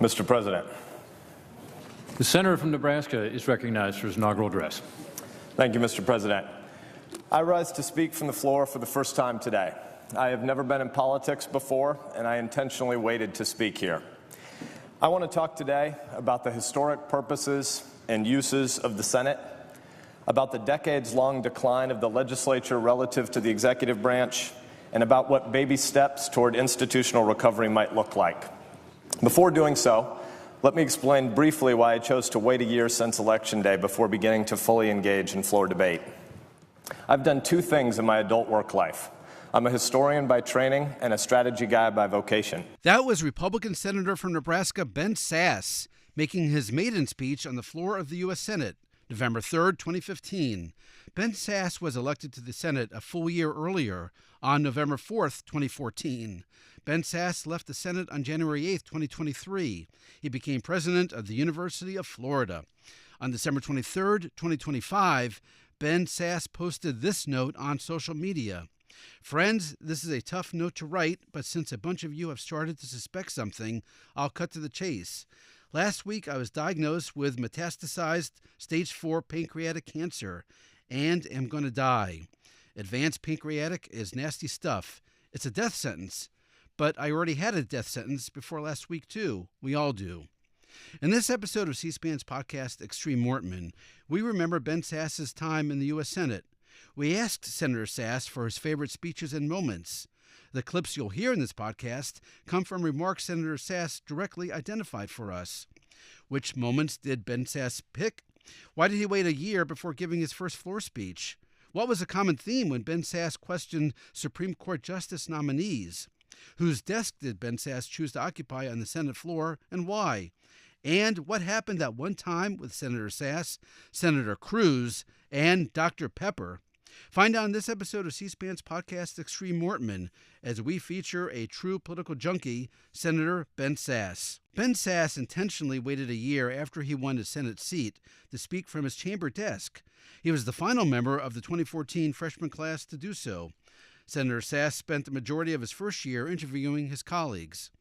Mr. President. The senator from Nebraska is recognized for his inaugural address. Thank you, Mr. President. I rise to speak from the floor for the first time today. I have never been in politics before, and I intentionally waited to speak here. I want to talk today about the historic purposes and uses of the Senate, about the decades-long decline of the legislature relative to the executive branch, and about what baby steps toward institutional recovery might look like. Before doing so, let me explain briefly why I chose to wait a year since Election Day before beginning to fully engage in floor debate. I've done two things in my adult work life. I'm a historian by training and a strategy guy by vocation. That was Republican Senator from Nebraska Ben Sasse making his maiden speech on the floor of the U.S. Senate, November 3, 2015. Ben Sasse was elected to the Senate a full year earlier, on November 4, 2014. Ben Sasse left the Senate on January 8, 2023. He became president of the University of Florida. On December 23, 2025, Ben Sasse posted this note on social media. Friends, this is a tough note to write, but since a bunch of you have started to suspect something, I'll cut to the chase. Last week, I was diagnosed with metastasized stage 4 pancreatic cancer and am going to die. Advanced pancreatic is nasty stuff. It's a death sentence, but I already had a death sentence before last week, too. We all do. In this episode of C-SPAN's podcast, Extreme Mortman, we remember Ben Sasse's time in the U.S. Senate. We asked Senator Sasse for his favorite speeches and moments. The clips you'll hear in this podcast come from remarks Senator Sasse directly identified for us. Which moments did Ben Sasse pick? Why did he wait a year before giving his first floor speech? What was a common theme when Ben Sasse questioned Supreme Court Justice nominees? Whose desk did Ben Sasse choose to occupy on the Senate floor, and why? And what happened that one time with Senator Sasse, Senator Cruz, and Dr. Pepper? Find out in this episode of C-SPAN's podcast, Extreme Mortman, as we feature a true political junkie, Senator Ben Sasse. Ben Sasse intentionally waited a year after he won his Senate seat to speak from his chamber desk. He was the final member of the 2014 freshman class to do so. Senator Sasse spent the majority of his first year interviewing his colleagues.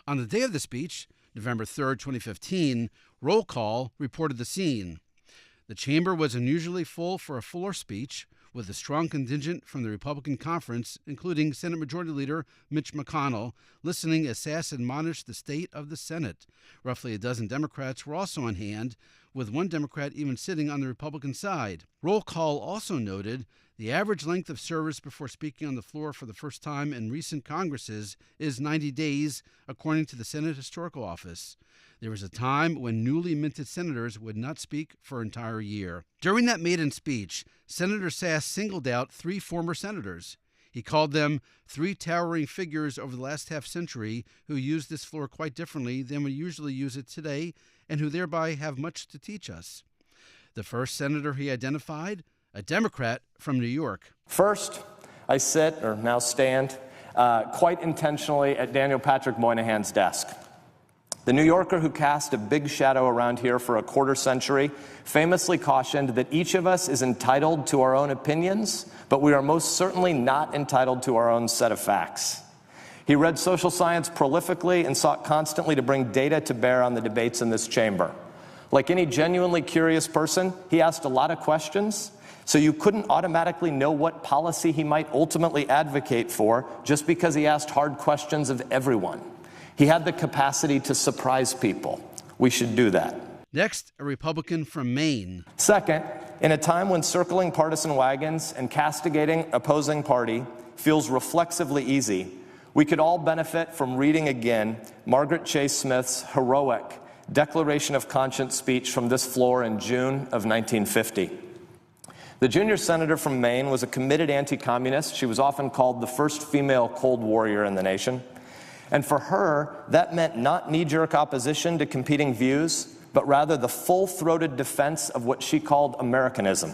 On the day of the speech, November 3, 2015, Roll Call reported the scene. The chamber was unusually full for a floor speech, with a strong contingent from the Republican conference, including Senate Majority Leader Mitch McConnell, listening as Sasse admonished the state of the Senate. Roughly a dozen Democrats were also on hand, with one Democrat even sitting on the Republican side. Roll Call also noted the average length of service before speaking on the floor for the first time in recent Congresses is 90 days, according to the Senate Historical Office. There was a time when newly minted senators would not speak for an entire year. During that maiden speech, Senator Sasse singled out three former senators. He called them three towering figures over the last half-century who used this floor quite differently than we usually use it today and who thereby have much to teach us. The first senator he identified, a Democrat from New York. First, I sit, or now stand, quite intentionally at Daniel Patrick Moynihan's desk. The New Yorker who cast a big shadow around here for a quarter century famously cautioned that each of us is entitled to our own opinions, but we are most certainly not entitled to our own set of facts. He read social science prolifically and sought constantly to bring data to bear on the debates in this chamber. Like any genuinely curious person, he asked a lot of questions, so you couldn't automatically know what policy he might ultimately advocate for just because he asked hard questions of everyone. He had the capacity to surprise people. We should do that. Next, a Republican from Maine. Second, in a time when circling partisan wagons and castigating opposing party feels reflexively easy, we could all benefit from reading again Margaret Chase Smith's heroic Declaration of Conscience speech from this floor in June of 1950. The junior senator from Maine was a committed anti-communist. She was often called the first female Cold Warrior in the nation. And for her, that meant not knee-jerk opposition to competing views, but rather the full-throated defense of what she called Americanism.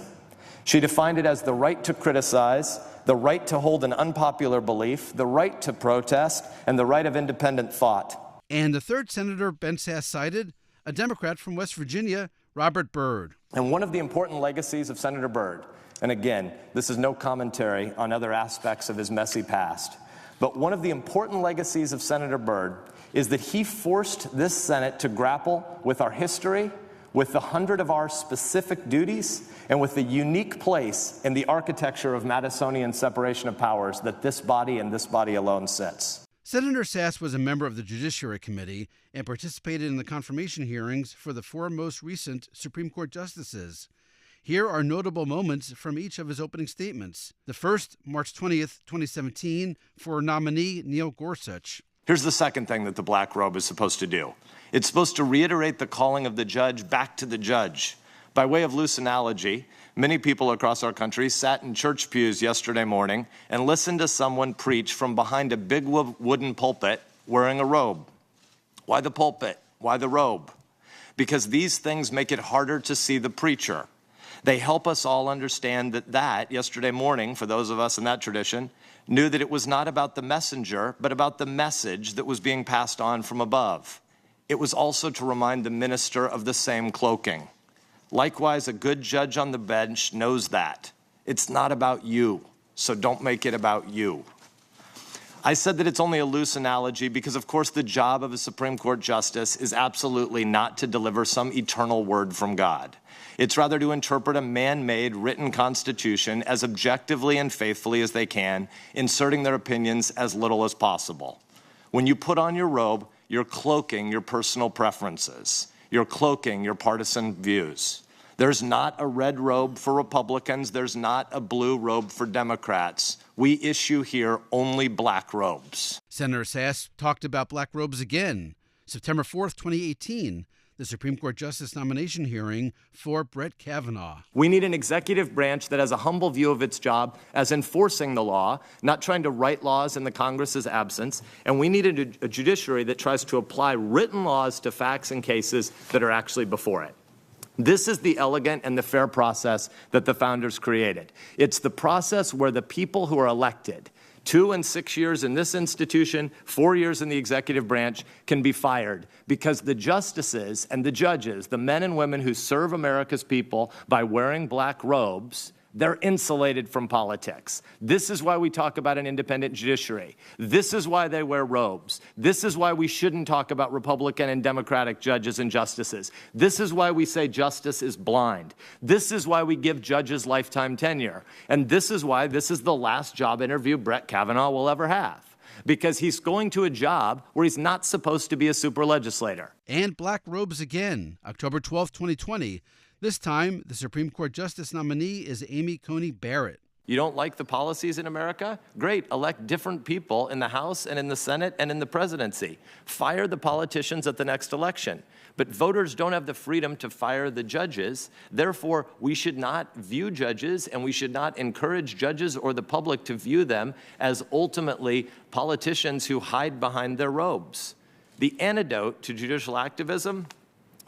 She defined it as the right to criticize, the right to hold an unpopular belief, the right to protest, and the right of independent thought. And the third senator Ben Sasse cited, a Democrat from West Virginia, Robert Byrd. And one of the important legacies of Senator Byrd, and again, this is no commentary on other aspects of his messy past, but one of the important legacies of Senator Byrd is that he forced this Senate to grapple with our history, with the 100 of our specific duties, and with the unique place in the architecture of Madisonian separation of powers that this body and this body alone sits. Senator Sasse was a member of the Judiciary Committee and participated in the confirmation hearings for the 4 most recent Supreme Court justices. Here are notable moments from each of his opening statements. The first, March 20th, 2017, for nominee Neil Gorsuch. Here's the second thing that the black robe is supposed to do. It's supposed to reiterate the calling of the judge back to the judge. By way of loose analogy, many people across our country sat in church pews yesterday morning and listened to someone preach from behind a big wooden pulpit wearing a robe. Why the pulpit? Why the robe? Because these things make it harder to see the preacher. They help us all understand that yesterday morning, for those of us in that tradition, knew that it was not about the messenger, but about the message that was being passed on from above. It was also to remind the minister of the same cloaking. Likewise, a good judge on the bench knows that. It's not about you, so don't make it about you. I said that it's only a loose analogy because, of course, the job of a Supreme Court justice is absolutely not to deliver some eternal word from God. It's rather to interpret a man-made written constitution as objectively and faithfully as they can, inserting their opinions as little as possible. When you put on your robe, you're cloaking your personal preferences. You're cloaking your partisan views. There's not a red robe for Republicans. There's not a blue robe for Democrats. We issue here only black robes. Senator Sasse talked about black robes again. September 4th, 2018, the Supreme Court Justice nomination hearing for Brett Kavanaugh. We need an executive branch that has a humble view of its job as enforcing the law, not trying to write laws in the Congress's absence. And we need a judiciary that tries to apply written laws to facts and cases that are actually before it. This is the elegant and the fair process that the founders created. It's the process where the people who are elected, 2 and 6 years in this institution, 4 years in the executive branch, can be fired because the justices and the judges, the men and women who serve America's people by wearing black robes, they're insulated from politics. This is why we talk about an independent judiciary. This is why they wear robes. This is why we shouldn't talk about Republican and Democratic judges and justices. This is why we say justice is blind. This is why we give judges lifetime tenure. And this is why this is the last job interview Brett Kavanaugh will ever have. Because he's going to a job where he's not supposed to be a super legislator. And black robes again, October 12th, 2020. This time, the Supreme Court Justice nominee is Amy Coney Barrett. You don't like the policies in America? Great, elect different people in the House and in the Senate and in the presidency. Fire the politicians at the next election. But voters don't have the freedom to fire the judges. Therefore, we should not view judges and we should not encourage judges or the public to view them as ultimately politicians who hide behind their robes. The antidote to judicial activism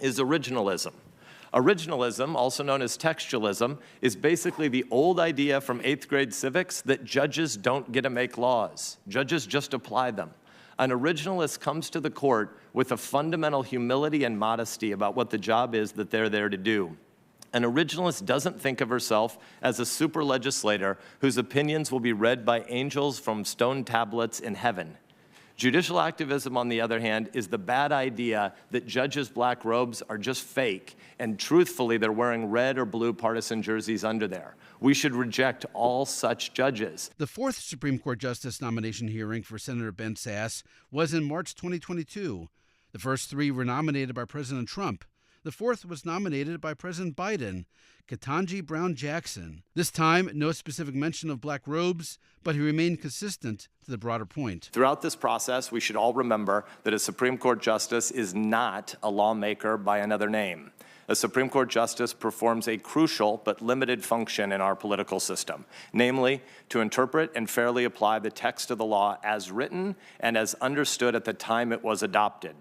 is originalism. Originalism, also known as textualism, is basically the old idea from 8th grade civics that judges don't get to make laws. Judges just apply them. An originalist comes to the court with a fundamental humility and modesty about what the job is that they're there to do. An originalist doesn't think of herself as a super legislator whose opinions will be read by angels from stone tablets in heaven. Judicial activism, on the other hand, is the bad idea that judges' black robes are just fake, and truthfully, they're wearing red or blue partisan jerseys under there. We should reject all such judges. The 4th Supreme Court Justice nomination hearing for Senator Ben Sasse was in March 2022. The first 3 were nominated by President Trump. The 4th was nominated by President Biden, Ketanji Brown Jackson. This time, no specific mention of black robes, but he remained consistent to the broader point. Throughout this process, we should all remember that a Supreme Court justice is not a lawmaker by another name. A Supreme Court justice performs a crucial but limited function in our political system, namely to interpret and fairly apply the text of the law as written and as understood at the time it was adopted.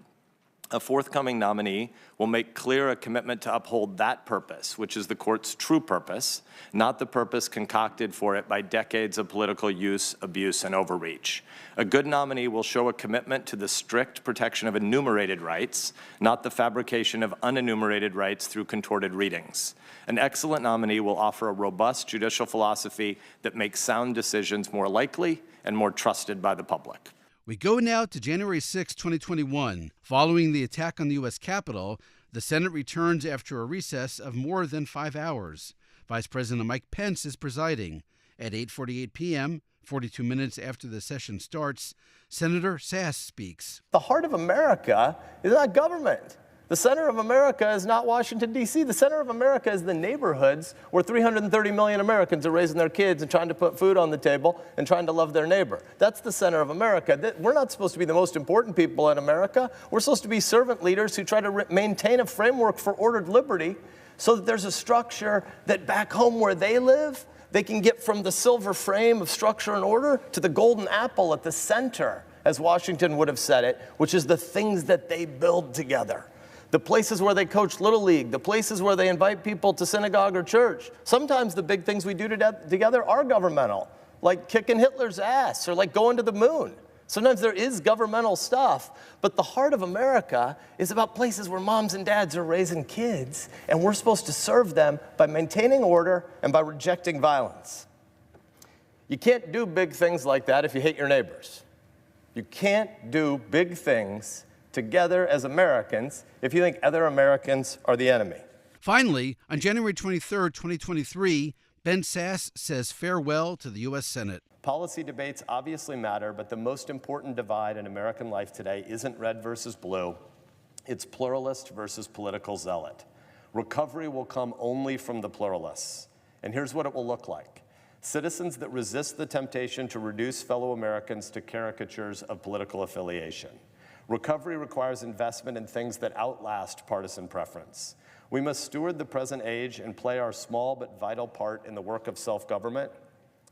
A forthcoming nominee will make clear a commitment to uphold that purpose, which is the court's true purpose, not the purpose concocted for it by decades of political use, abuse, and overreach. A good nominee will show a commitment to the strict protection of enumerated rights, not the fabrication of unenumerated rights through contorted readings. An excellent nominee will offer a robust judicial philosophy that makes sound decisions more likely and more trusted by the public. We go now to January 6, 2021. Following the attack on the U.S. Capitol, the Senate returns after a recess of more than 5 hours. Vice President Mike Pence is presiding. At 8:48 p.m., 42 minutes after the session starts, Senator Sasse speaks. The heart of America is not government. The center of America is not Washington, D.C. The center of America is the neighborhoods where 330 million Americans are raising their kids and trying to put food on the table and trying to love their neighbor. That's the center of America. We're not supposed to be the most important people in America. We're supposed to be servant leaders who try to maintain a framework for ordered liberty so that there's a structure that back home where they live, they can get from the silver frame of structure and order to the golden apple at the center, as Washington would have said it, which is the things that they build together. The places where they coach Little League, the places where they invite people to synagogue or church. Sometimes the big things we do together are governmental, like kicking Hitler's ass or like going to the moon. Sometimes there is governmental stuff, but the heart of America is about places where moms and dads are raising kids, and we're supposed to serve them by maintaining order and by rejecting violence. You can't do big things like that if you hate your neighbors. You can't do big things together as Americans if you think other Americans are the enemy. Finally, on January 23, 2023, Ben Sasse says farewell to the U.S. Senate. Policy debates obviously matter, but the most important divide in American life today isn't red versus blue. It's pluralist versus political zealot. Recovery will come only from the pluralists. And here's what it will look like. Citizens that resist the temptation to reduce fellow Americans to caricatures of political affiliation. Recovery requires investment in things that outlast partisan preference. We must steward the present age and play our small but vital part in the work of self-government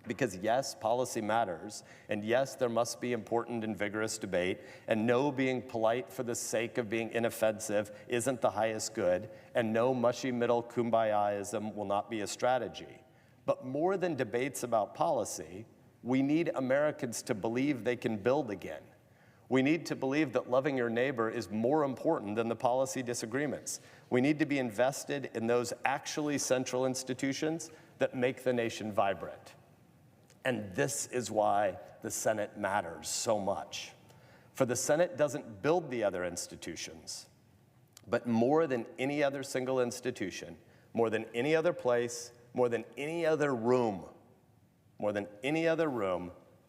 because, yes, policy matters, and yes, there must be important and vigorous debate, and no, being polite for the sake of being inoffensive isn't the highest good, and no, mushy middle kumbaya-ism will not be a strategy. But more than debates about policy, we need Americans to believe they can build again. We need to believe that loving your neighbor is more important than the policy disagreements. We need to be invested in those actually central institutions that make the nation vibrant. And this is why the Senate matters so much. For the Senate doesn't build the other institutions, but more than any other single institution, more than any other place, more than any other room,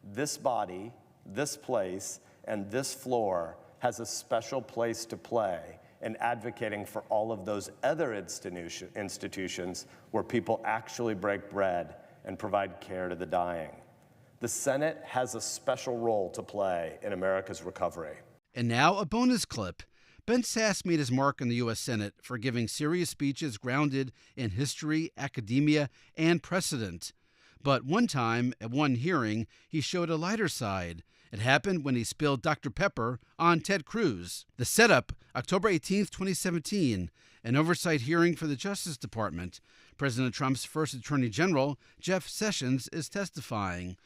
this body, this place, and this floor has a special place to play in advocating for all of those other institutions where people actually break bread and provide care to the dying. The Senate has a special role to play in America's recovery. And now a bonus clip. Ben Sasse made his mark in the U.S. Senate for giving serious speeches grounded in history, academia, and precedent. But one time, at one hearing, he showed a lighter side. It happened when he spilled Dr. Pepper on Ted Cruz. The setup, October 18, 2017, an oversight hearing for the Justice Department. President Trump's first Attorney General, Jeff Sessions, is testifying.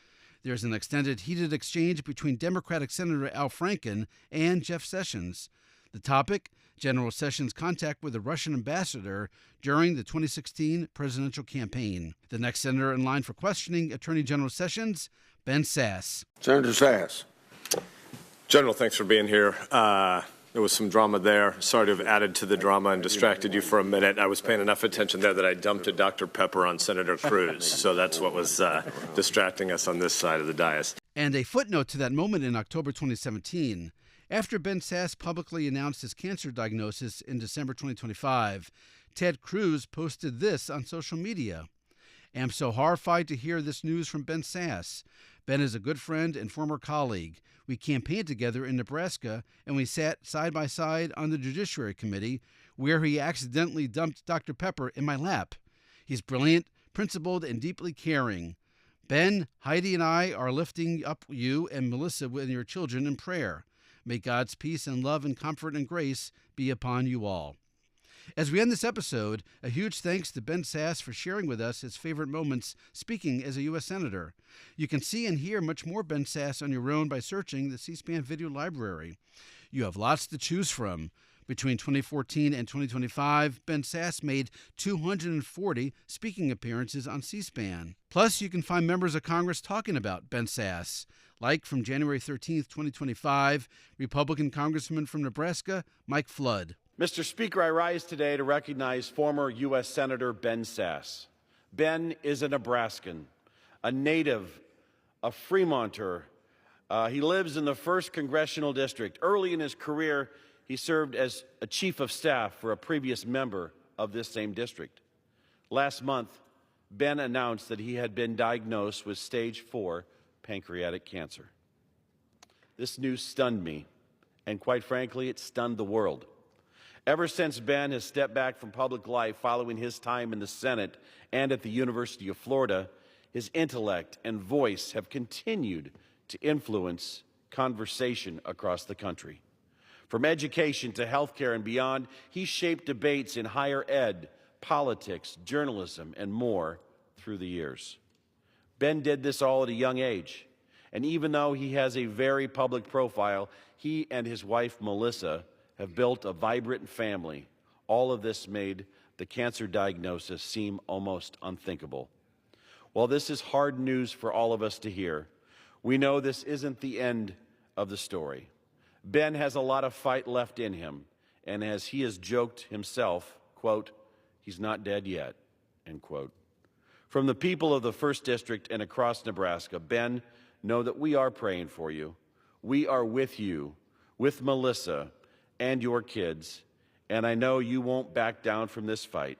There's an extended, heated exchange between Democratic Senator Al Franken and Jeff Sessions. The topic, General Sessions' contact with the Russian ambassador during the 2016 presidential campaign. The next senator in line for questioning Attorney General Sessions, Ben Sasse. Senator Sasse. General, thanks for being here. There was some drama there. Sorry to have added to the drama and distracted you for a minute. I was paying enough attention there that I dumped a Dr. Pepper on Senator Cruz, so that's what was distracting us on this side of the dais. And a footnote to that moment in October 2017. After Ben Sasse publicly announced his cancer diagnosis in December 2025, Ted Cruz posted this on social media. "Am so horrified to hear this news from Ben Sasse. Ben is a good friend and former colleague. We campaigned together in Nebraska, and we sat side by side on the Judiciary Committee, where he accidentally dumped Dr. Pepper in my lap. He's brilliant, principled, and deeply caring. Ben, Heidi, and I are lifting up you and Melissa and your children in prayer. May God's peace and love and comfort and grace be upon you all." As we end this episode, a huge thanks to Ben Sasse for sharing with us his favorite moments speaking as a U.S. Senator. You can see and hear much more Ben Sasse on your own by searching the C-SPAN video library. You have lots to choose from, Between 2014 and 2025, Ben Sasse made 240 speaking appearances on C-SPAN. Plus, you can find members of Congress talking about Ben Sasse, like from January 13, 2025, Republican Congressman from Nebraska, Mike Flood. Mr. Speaker, I rise today to recognize former U.S. Senator Ben Sasse. Ben is a Nebraskan, a native, a Fremonter. He lives in the 1st Congressional District. Early in his career, he served as a chief of staff for a previous member of this same district. Last month, Ben announced that he had been diagnosed with stage 4 pancreatic cancer. This news stunned me, and quite frankly, it stunned the world. Ever since Ben has stepped back from public life following his time in the Senate and at the University of Florida, his intellect and voice have continued to influence conversation across the country. From education to healthcare and beyond, he shaped debates in higher ed, politics, journalism, and more through the years. Ben did this all at a young age, and even though he has a very public profile, he and his wife, Melissa, have built a vibrant family. All of this made the cancer diagnosis seem almost unthinkable. While this is hard news for all of us to hear, we know this isn't the end of the story. Ben has a lot of fight left in him, and as he has joked himself, quote, he's not dead yet, end quote. From the people of the 1st District and across Nebraska, Ben, know that we are praying for you. We are with you, with Melissa and your kids, and I know you won't back down from this fight.